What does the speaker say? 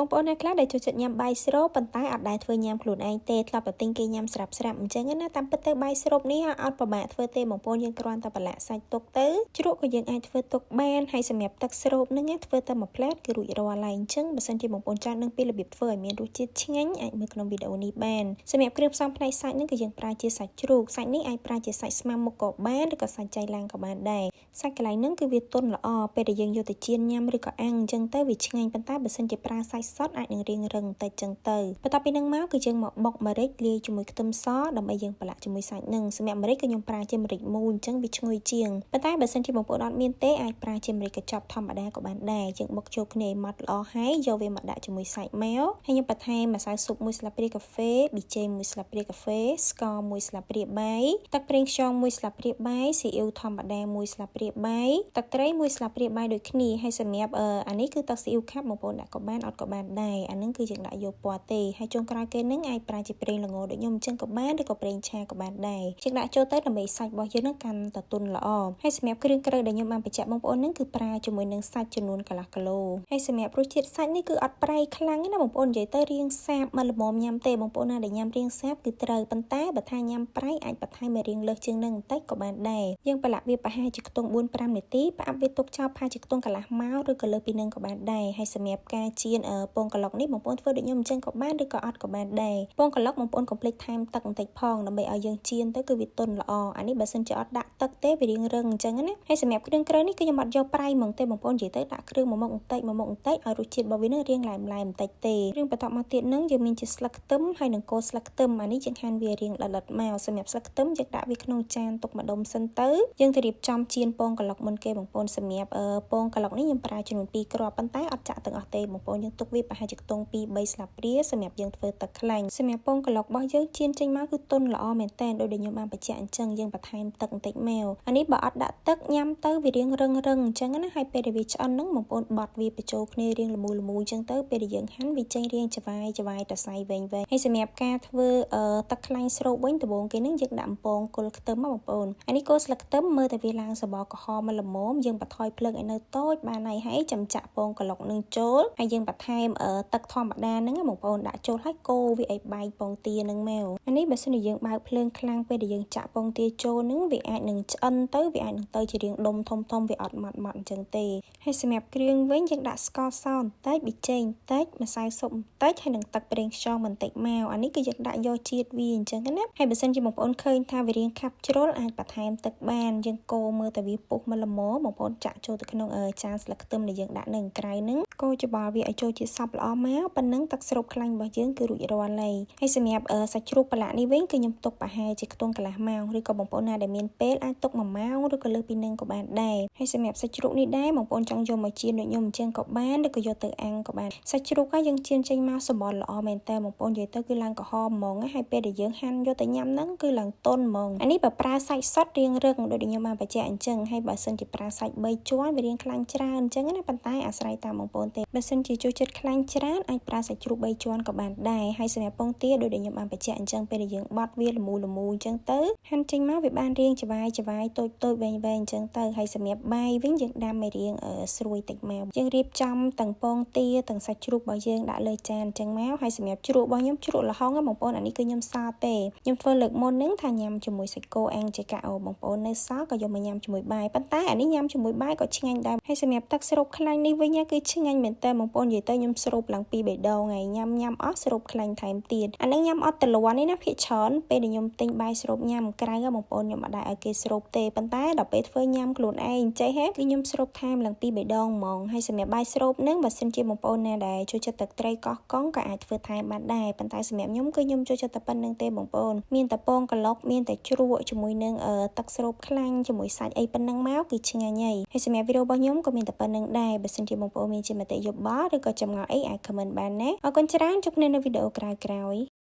បងប្អូនអ្នកខ្លះដែលចូលចិត្តញ៉ាំបាយស្រូបប៉ុន្តែអត់ដែលធ្វើញ៉ាំខ្លួនឯងទេធ្លាប់តែទិញគេញ៉ាំស្រាប់អញ្ចឹងណាតាមពិតទៅបាយស្រូបនេះអត់ពិបាកធ្វើទេបងប្អូនយើងគ្រាន់តែប្រឡាក់សាច់ទុកទៅជ្រក់ក៏យើងអាចធ្វើទុកបានហើយសម្រាប់ទឹកស្រូបហ្នឹងធ្វើតែមួយផ្លែតគឺរួចរាល់ហើយអញ្ចឹងបើសិនជាបងប្អូនចង់ដឹងពីរបៀបធ្វើឲ្យមានរសជាតិឆ្ងាញ់អាចមើលក្នុងវីដេអូនេះបានសម្រាប់គ្រឿងផ្សំផ្នែកសាច់ហ្នឹងគឺយើងប្រើជាសាច់ជ្រូកសាច់នេះអាចប្រើជាសាច់ស្មាំមុខក៏បានឬក៏សាច់ចៃឡាំងក៏បានដែរសាច់កន្លែងហ្នឹងគឺវាទន់ល្អពេលដែលយើងយកទៅចៀនញ៉ាំឬក៏អាំងអញ្ចឹងទៅវាឆ្ងាញ់ប៉ុន្តែបើសិនជាប្រើសាច់សុទ្ធអាចនឹងរាងរឹងបន្តិចចឹងទៅបន្ទាប់ពីនឹងមកគឺយើងមកបុកម្រេចលាយជាមួយខ្ទឹមសដើម្បីយើងប្រឡាក់ជាមួយសាច់នឹងសម្រាប់ម្រេចគឺខ្ញុំប្រើជាម្រេចមូលអញ្ចឹងវាឈ្ងុយជាងប៉ុន្តែបើសិនជាបងប្អូនអត់មានទេអាចប្រើជាម្រេចកញ្ចប់ធម្មតាក៏បានដែរយើងបុកចូលគ្នាឲ្យម៉ដ្ឋល្អហើយយកវាមកដាក់ជាមួយសាច់មកហើយខ្ញុំបន្ថែមម្សៅស៊ុប1ស្លាបព្រាកាហ្វេប៊ីចេង1ស្លាបព្រាកាហ្វេស្ករ1ស្លាបព្រាបាយទឹកប្រេងខ្យង1ស្លាបព្រាបាយស៊ីអ៊ីវធម្មតា1ស្លាបព្រាបាយទឹកត្រី1ស្លាបព្រាបាយដូចគ្នាហើយសម្រាប់អានេះគឺទឹកស៊ីអ៊ីវខាប់បងប្អូនដាក់ក៏បានអត់ក៏បានដែរអានឹងគឺយើងដាក់យកពណ៌ទេហើយចុងក្រោយគេនឹងអាចប្រើជាប្រេងល្ងដូចខ្ញុំអញ្ចឹងក៏បានឬក៏ប្រេងឆាក៏បានដែរយើងដាក់ចូលទៅដើម្បីសាច់របស់យើងនឹងកាន់តែទន់ល្អហើយសម្រាប់គ្រឿងក្រៅដែលខ្ញុំបានបញ្ជាក់បងប្អូននឹងគឺប្រើជាមួយនឹងសាច់ចំនួនកន្លះគីឡូហើយសម្រាប់រសជាតិសាច់នេះគឺអត់ប្រៃខ្លាំងណាបងប្អូននិយាយទៅរៀងសាបមកល្មមញ៉ាំទេបងប្អូនណាដែលញ៉ាំរៀងសាបគឺត្រូវប៉ុន្តែបើថាញ៉ាំប្រៃអាចបន្ថែមរៀងលើសជាងនឹងបន្តិចក៏បានដែរយើងប្រឡាក់វាប្រហែលជាខ្ទង់ 4-5 នាទីផ្អាប់វាទុកចោលប្រហែលជាខ្ទង់កន្លះម៉ោងឬក៏លើសពីនឹងក៏បានដែរហើយសម្រាប់ការចៀនពងក្លុកនេះបងប្អូនធ្វើដូចខ្ញុំអញ្ចឹងក៏បានឬក៏អត់ក៏បានដែរពងក្លុកបងប្អូនកុំភ្លេចថែមទឹកបន្តិចផងដើម្បីឲ្យយើងចៀនទៅគឺវាទន់ល្អអានេះបើសិនជាអត់ដាក់ទឹកទេវារៀងរឹងអញ្ចឹងណាហើយសម្រាប់គ្រឿងក្រៅនេះគឺខ្ញុំអត់យកប្រៃហ្មងទេបងប្អូននិយាយទៅដាក់គ្រឿងមួយមុខបន្តិចឲ្យរសជាតិរបស់វានឹងរៀងឡែមបន្តិចទេគ្រឿងបន្ទាប់មកទៀតនឹងយើងមានជាស្លឹកខ្ទឹមហើយនឹងគល់ស្លឹកខ្ទឹមអានេះយើងហាន់វារៀងដិតមកសម្រាប់ស្លឹកខ្ទឹមយើងដាក់វាក្នុងចានទុកម្ដុំសិនទៅយើងទៅរៀបចំចៀនពងក្លុកមុនគេបងប្អូនសម្រាប់ពងក្លុកនេះខ្ញុំប្រើចំនួន2គ្រាប់ប៉ុន្តែអត់ចាក់ទាំងអស់ទេបងប្អូនយើងទុកវាប្រហែលជាខ្ទង់ 2-3 ស្លាបព្រាសម្រាប់យើងធ្វើទឹកខ្លាញ់សម្រាប់ពងក្លុករបស់យើងចៀនចេញមកគឺទន់ល្អមែនតើដូចដែលខ្ញុំបានបញ្ជាក់អញ្ចឹងយើងបន្ថែមទឹកបន្តិចមកអានេះបើអត់ដាក់ទឹកញ៉ាំទៅវារៀងរឹងអញ្ចឹងណាហើយពេលដែលវាឆ្អិនហ្នឹងបងប្អូនបត់វាបញ្ចូលគ្នារៀងល្មូអញ្ចឹងទៅពេលដែលយើងហាន់វាចេញរៀងច្វាយតសៃវែងហើយសម្រាប់ការធ្វើទឹកខ្លាញ់ស្រូបវិញដំបូងគេនឹងយើងដាក់អំពងគល់ខ្ទឹមមកបងប្អូនអានេះគល់ស្លឹកខ្ទឹមមើលតែវាឡើងសបកក្រហមមកល្មមយើងបន្ថយភ្លើងឲ្យនៅតូចបានហើយចាំចាក់ពងក្លុកនឹងចូលហើយយើងបន្ថែមទឹកធម្មតាហ្នឹងបងប្អូនដាក់ចូលហើយកូរវាឲ្យបែកពងទានឹងមកអានេះបើសិនជាយើងបើកភ្លើងខ្លាំងពេលដែលយើងចាក់ពងទាចូលនឹងវាអាចនឹងឆ្អិនទៅវាអាចនឹងទៅជារាងដុំធំវាអត់ម៉ត់អញ្ចឹងទេហើយសម្រាប់គ្រឿងវិញយើងដាក់ស្ករសបន្តិចប៊ីចេងបន្តិចម្សៅស៊ុបបន្តិចហើយនឹងទឹកប្រេងខ្យងបន្តិចមកអានេះគឺយើងដាក់យកជាតិវាអញ្ចឹងណាហើយបើសិនជាបងប្អូនឃើញថាវារាងខាប់ជ្រុលអាចបន្ថែមទឹកបានយើងកូរមើលតែវាពុះមកល្មមបងប្អូនចាក់ចូលទៅក្នុងចានស្លឹកខ្ទឹមដែលយើងដាក់នៅក្រៅហ្នឹងកូរច្បល់វាឲ្យចូលជាសព្វល្អមកប៉ុណ្ណឹងទឹកស្រូបខ្លាញ់របស់យើងគឺរួចរាល់ហើយសម្រាប់សាច់ជ្រូកប្រឡាក់នេះវិញគឺខ្ញុំទុកប្រហែលជាខ្ទង់កន្លះម៉ោងឬក៏បងប្អូនណាដែលមានពេលអាចទុក1ម៉ោងឬក៏លើសពីនឹងក៏បានដែរហើយសម្រាប់សាច់ជ្រូកនេះដែរបងប្អូនចង់យកមកចៀនដូចខ្ញុំអញ្ចឹងក៏បានឬក៏យកទៅអាំងក៏បានសាច់ជ្រូកហ្នឹងយើងចៀនចេញមកសម្បល់ល្អមែនតើបងប្អូននិយាយទៅគឺឡើងក្រហមហ្មងហើយពេលដែលយើងហាន់យកទៅញ៉ាំហ្នឹងគឺឡើងទន់ហ្មងអានេះបើប្រើសាច់សុទ្ធរៀងរឹងដូចខ្ញុំបានបញ្ជាក់អញ្ចឹងហើយបើសិនជាប្រើសាច់3ជាន់វារៀងខ្លាញ់ច្រើនអញ្ចឹងណាប៉ុន្តែអាស្រ័យតាមបងប្អូនទេបើសិនជាចូលចិត្តខ្លាញ់ច្រើនអាចប្រើសាច់ជ្រូក3ជាន់ក៏បានដែរហើយសម្រាប់ពងទាដូចដែលខ្ញុំបានបញ្ជាក់អញ្ចឹងពេលដែលយើងបត់វាល្មូអញ្ចឹងទៅហាន់ចេញមកវាបានរាងច្វាយតូចវែងអញ្ចឹងទៅហើយសម្រាប់បាយវិញយើងដាំឲ្យរាងស្រួយតិចមកយើងរៀបចំទាំងពងទាទាំងសាច់ជ្រូករបស់យើងដាក់លើចានអញ្ចឹងមកហើយសម្រាប់ជ្រក់របស់ខ្ញុំជ្រក់ល្ហុងបងប្អូនអានេះគឺខ្ញុំសល់ទេខ្ញុំធ្វើលើកមុនហ្នឹងថាញ៉ាំជាមួយសាច់គោអាំងជាកាអូបងប្អូននៅសល់ក៏យកមកញ៉ាំជាមួយបាយប៉ុន្តែអានេះញ៉ាំជាមួយបាយក៏ឆ្ងាញ់ដែរហើយសម្រាប់ទឹកស្រូបខ្លាញ់នេះវិញគឺឆ្ងាញ់មែនតើបងប្អូននិយាយទៅខ្ញុំស្រូបឡើង2 3ដងហើយញ៉ាំអស់ស្រូបខ្លាញ់ថែមទៀតអានឹងញ៉ាំអត់តលាន់នេះណាភាគច្រើនពេលដែលខ្ញុំទិញបាយស្រូបញ៉ាំក្រៅបងប្អូនខ្ញុំអត់ដែរឲ្យគេស្រូបទេប៉ុន្តែដល់ពេលធ្វើញ៉ាំខ្លួនឯងចេះហេគឺខ្ញុំស្រូបថែមឡើង2 3ដងហ្មងហើយសម្រាប់បាយស្រូបនឹងបើសិនជាបងប្អូនណាដែលចូលចិត្តទឹកត្រីកោះកុងក៏អាចធ្វើថែមបានដែរប៉ុន្តែសម្រាប់ខ្ញុំគឺខ្ញុំចូលចិត្តតែប៉ុណ្្នឹងទេបងប្អូនមានតែពងក្លុកមានតែជ្រក់ជាមួយនឹងទឹកស្រូបខ្លាញ់ជាមួយសាច់អីប៉ុណ្ណឹងមកគឺឆ្ងាញ់ហើយសម្រាប់វីដេអូរបស់ខ្ញុំក៏មានតែប៉ុណ្្នឹងដែរបើសិនជាបងប្អូនមានជាមតិយោបល់ឬក៏ចម្ងល់អីអាច comment បានណាអរគុណច្រើនជួបគ្នានៅវីដេអូក្រោយៗ